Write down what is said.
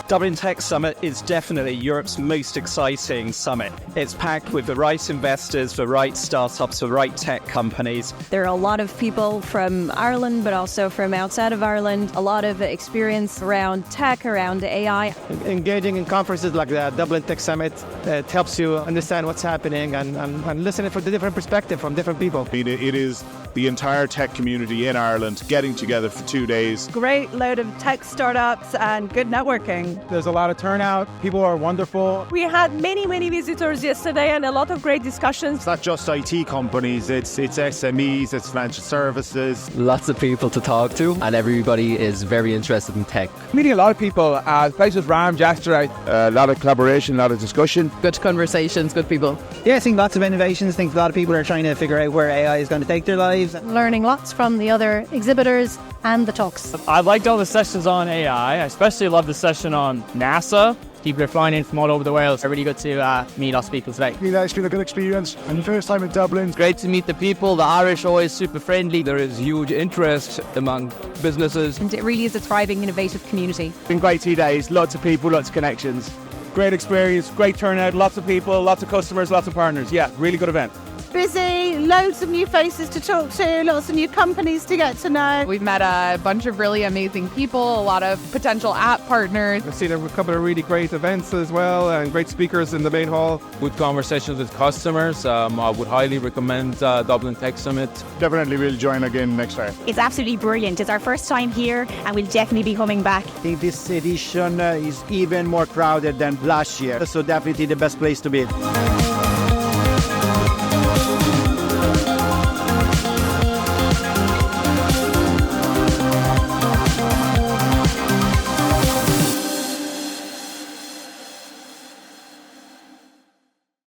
Dublin Tech Summit is definitely Europe's most exciting summit. It's packed with the right investors, the right startups, the right tech companies. There are a lot of people from Ireland, but also from outside of Ireland. A lot of experience around tech, around AI. Engaging in conferences like the Dublin Tech Summit, it helps you understand what's happening and listen for the different perspective from different people. It is the entire tech community in Ireland getting together for 2 days. Great load of tech startups and good networking. There's a lot of turnout. People are wonderful. We had many visitors yesterday and a lot of great discussions. It's not just IT companies, it's SMEs, it's financial services. Lots of people to talk to, and everybody is very interested in tech. Meeting a lot of people. The place was rammed yesterday. A lot of collaboration, a lot of discussion. Good conversations, good people. Yeah, I think lots of innovations. I think a lot of people are trying to figure out where AI is going to take their lives. Learning lots from the other exhibitors and the talks. I liked all the sessions on AI. I especially loved the session on NASA. People are flying in from all over the world. It's really good to meet lots of people today. It's been a good experience. And the first time in Dublin. It's great to meet the people. The Irish are always super friendly. There is huge interest among businesses. And it really is a thriving, innovative community. It's been great 2 days. Lots of people, lots of connections. Great experience, great turnout, lots of people, lots of customers, lots of partners. Yeah, really good event. Busy, loads of new faces to talk to, lots of new companies to get to know. We've met a bunch of really amazing people, a lot of potential app partners. I've seen a couple of really great events as well and great speakers in the main hall. Good conversations with customers. I would highly recommend Dublin Tech Summit. Definitely we'll join again next time. It's absolutely brilliant. It's our first time here and we'll definitely be coming back. I think this edition is even more crowded than last year, so definitely the best place to be.